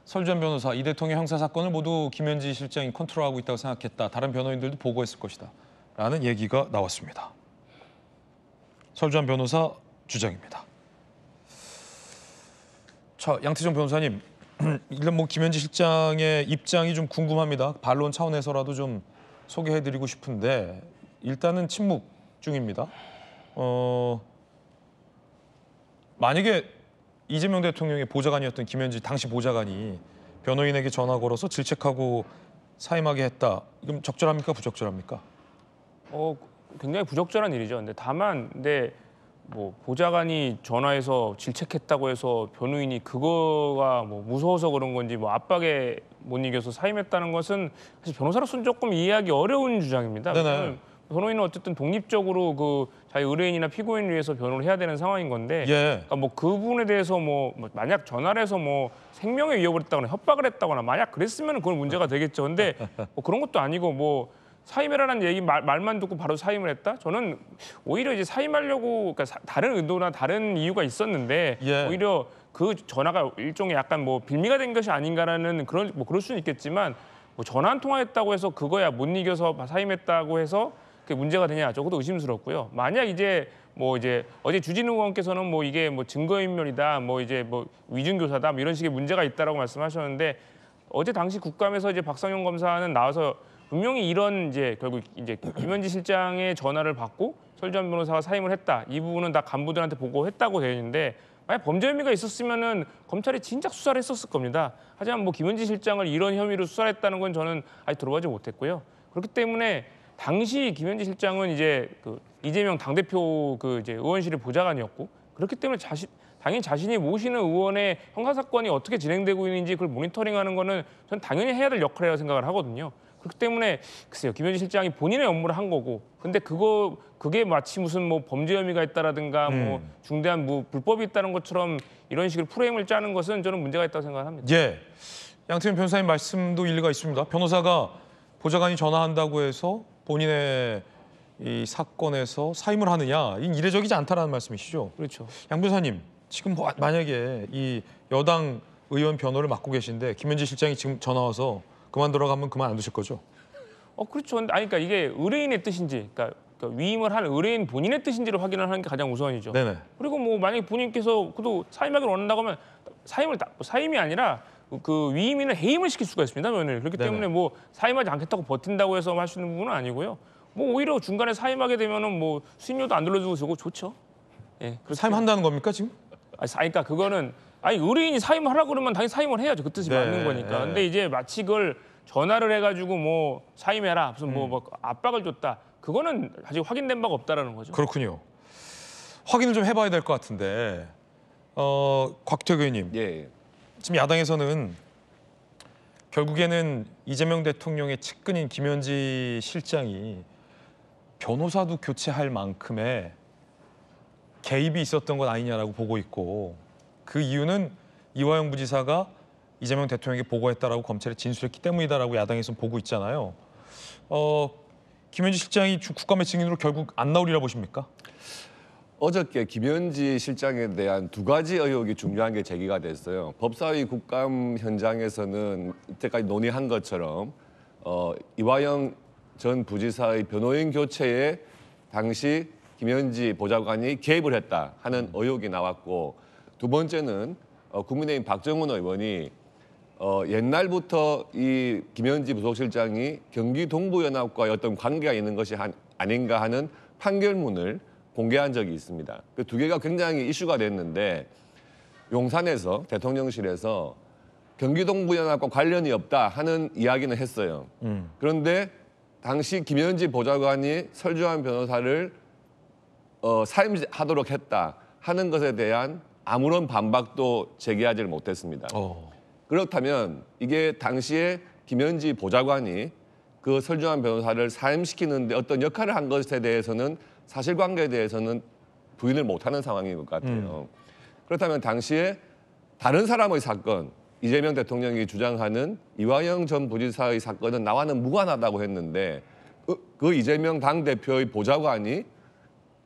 설전 변호사, 이 대통령 형사 사건을 모두 김현지 실장이 컨트롤하고 있다고 생각했다. 다른 변호인들도 보고했을 것이다. 라는 얘기가 나왔습니다. 설전 변호사 주장입니다. 자, 양태정 변호사님, 일단 뭐 김현지 실장의 입장이 좀 궁금합니다. 반론 차원에서라도 좀 소개해드리고 싶은데 일단은 침묵 중입니다. 만약에 이재명 대통령의 보좌관이었던 김현지 당시 보좌관이 변호인에게 전화 걸어서 질책하고 사임하게 했다. 이건 적절합니까? 부적절합니까? 굉장히 부적절한 일이죠. 근데 뭐 보좌관이 전화해서 질책했다고 해서 변호인이 그거가 뭐 무서워서 그런 건지 뭐 압박에 못 이겨서 사임했다는 것은 사실 변호사로서는 조금 이해하기 어려운 주장입니다. 네네. 변호인은 어쨌든 독립적으로 그 자기 의뢰인이나 피고인을 위해서 변호를 해야 되는 상황인 건데, 예. 그러니까 뭐 그 부분에 대해서 뭐 만약 전화를 해서 뭐 생명에 위협을 했다거나 협박을 했다거나 만약 그랬으면 그건 문제가 되겠죠. 근데 뭐 그런 것도 아니고 뭐 사임해라는 얘기 말만 듣고 바로 사임을 했다? 저는 오히려 이제 사임하려고 그러니까 다른 의도나 다른 이유가 있었는데 예. 오히려 그 전화가 일종의 약간 뭐 빌미가 된 것이 아닌가라는 그런 뭐 그럴 수는 있겠지만 뭐 전화 한 통화했다고 해서 그거야 못 이겨서 사임했다고 해서 그게 문제가 되냐? 저것도 의심스럽고요. 만약 이제 어제 주진우 의원께서는 뭐 이게 뭐 증거인멸이다, 뭐 이제 뭐 위증교사다, 뭐 이런 식의 문제가 있다라고 말씀하셨는데 어제 당시 국감에서 이제 박상현 검사는 나와서 분명히 이런 결국 김현지 실장의 전화를 받고 설전 변호사가 사임을 했다. 이 부분은 다 간부들한테 보고했다고 되어 있는데 만약 범죄 혐의가 있었으면은 검찰이 진작 수사를 했었을 겁니다. 하지만 뭐 김현지 실장을 이런 혐의로 수사했다는 건 저는 아직 들어보지 못했고요. 그렇기 때문에 당시 김현지 실장은 그 이재명 당대표 의원실의 보좌관이었고 그렇기 때문에 당연히 자신이 모시는 의원의 형사 사건이 어떻게 진행되고 있는지 그걸 모니터링하는 거는 전 당연히 해야 될 역할이라고 생각을 하거든요. 그렇기 때문에 글쎄요, 김현지 실장이 본인의 업무를 한 거고, 근데 그게 마치 무슨 뭐 범죄 혐의가 있다라든가 뭐 중대한 뭐 불법이 있다는 것처럼 이런 식으로 프레임을 짜는 것은 저는 문제가 있다고 생각합니다. 예, 양태현 변호사님 말씀도 일리가 있습니다. 변호사가 보좌관이 전화한다고 해서 본인의 이 사건에서 사임을 하느냐, 이건 이례적이지 않다라는 말씀이시죠? 그렇죠. 양 변호사님, 지금 만약에 이 여당 의원 변호를 맡고 계신데 김현지 실장이 지금 전화 와서 그만두라고 하면 그만 안 두실 거죠? 그렇죠. 그러니까 이게 의뢰인의 뜻인지, 그러니까 위임을 한 의뢰인 본인의 뜻인지를 확인을 하는 게 가장 우선이죠. 네네. 그리고 뭐 만약에 본인께서 그래도 사임하기를 원한다고 하면 사임이 아니라 그 위임인을 해임을 시킬 수가 있습니다, 면을. 그렇기 네네. 때문에 뭐 사임하지 않겠다고 버틴다고 해서 할 수 있는 부분은 아니고요. 뭐 오히려 중간에 사임하게 되면은 뭐 수임료도 안 돌려주고 저거 좋죠. 예. 사임한다는 겁니까 지금? 그러니까 그거는 의뢰인이 사임하라고 그러면 당연히 사임을 해야죠. 그 뜻이 네, 맞는 거니까. 네. 근데 이제 마치 그걸 전화를 해가지고 뭐 사임해라 무슨 뭐 압박을 줬다. 그거는 아직 확인된 바가 없다라는 거죠. 그렇군요. 확인을 좀 해봐야 될 것 같은데 곽태규 의원님, 예. 지금 야당에서는 결국에는 이재명 대통령의 측근인 김현지 실장이 변호사도 교체할 만큼의 개입이 있었던 것 아니냐라고 보고 있고, 그 이유는 이화영 부지사가 이재명 대통령에게 보고했다라고 검찰에 진술했기 때문이다라고 야당에서는 보고 있잖아요. 김현지 실장이 국감의 증인으로 결국 안 나오리라 보십니까? 어저께 김현지 실장에 대한 두 가지 의혹이 중요한 게 제기가 됐어요. 법사위 국감 현장에서는 이때까지 논의한 것처럼 이화영 전 부지사의 변호인 교체에 당시 김현지 보좌관이 개입을 했다 하는 의혹이 나왔고, 두 번째는 국민의힘 박정훈 의원이 옛날부터 이 김현지 부속실장이 경기 동부연합과의 어떤 관계가 있는 것이 아닌가 하는 판결문을 공개한 적이 있습니다. 그 두 개가 굉장히 이슈가 됐는데 용산에서 대통령실에서 경기 동부연합과 관련이 없다 하는 이야기는 했어요. 그런데 당시 김현지 보좌관이 설주환 변호사를 사임하도록 했다 하는 것에 대한 아무런 반박도 제기하지를 못했습니다. 그렇다면 이게 당시에 김현지 보좌관이 그 설주환 변호사를 사임시키는데 어떤 역할을 한 것에 대해서는 사실관계에 대해서는 부인을 못하는 상황인 것 같아요. 그렇다면 당시에 다른 사람의 사건, 이재명 대통령이 주장하는 이화영 전 부지사의 사건은 나와는 무관하다고 했는데 그 이재명 당대표의 보좌관이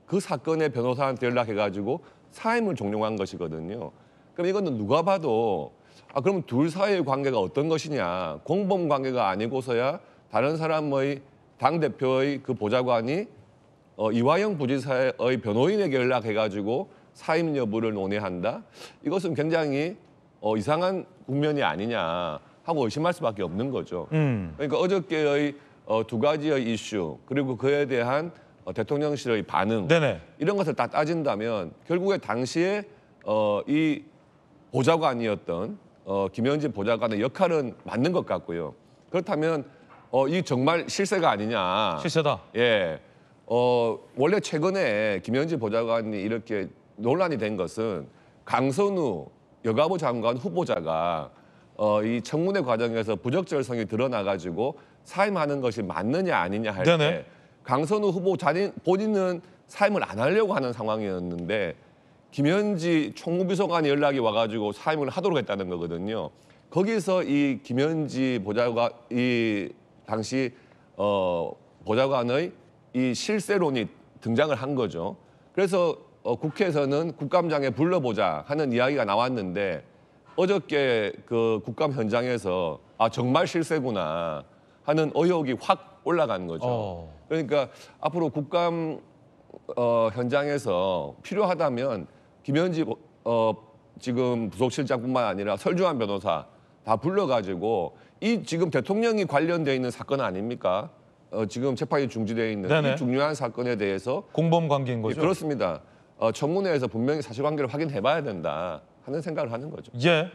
그 사건의 변호사한테 연락해가지고 사임을 종용한 것이거든요. 그럼 이거는 누가 봐도 그럼 둘 사이의 관계가 어떤 것이냐? 공범 관계가 아니고서야 다른 사람의 당 대표의 그 보좌관이 이화영 부지사의 변호인에게 연락해가지고 사임 여부를 논의한다. 이것은 굉장히 이상한 국면이 아니냐 하고 의심할 수밖에 없는 거죠. 그러니까 어저께의 두 가지의 이슈 그리고 그에 대한 대통령실의 반응 네네. 이런 것을 다 따진다면 결국에 당시에 이 보좌관이었던 김현진 보좌관의 역할은 맞는 것 같고요. 그렇다면 이 정말 실세가 아니냐. 실세다. 예. 원래 최근에 김현진 보좌관이 이렇게 논란이 된 것은 강선우 여가부 장관 후보자가 이 청문회 과정에서 부적절성이 드러나가지고 사임하는 것이 맞느냐 아니냐 할 네네. 때 강선우 후보 본인은 사임을 안 하려고 하는 상황이었는데 김현지 총무비서관이 연락이 와가지고 사임을 하도록 했다는 거거든요. 거기서 이 김현지 보좌관 이 당시 보좌관의 이 실세론이 등장을 한 거죠. 그래서 국회에서는 국감장에 불러보자 하는 이야기가 나왔는데 어저께 그 국감 현장에서 정말 실세구나 하는 의혹이 확 올라간 거죠. 그러니까 앞으로 국감 현장에서 필요하다면 김현지 지금 부속실장뿐만 아니라 설주환 변호사 다 불러가지고 이 지금 대통령이 관련돼 있는 사건 아닙니까? 지금 재판이 중지되어 있는 네네. 이 중요한 사건에 대해서 공범 관계인 거죠. 그렇습니다. 청문회에서 분명히 사실관계를 확인해봐야 된다 하는 생각을 하는 거죠. 예.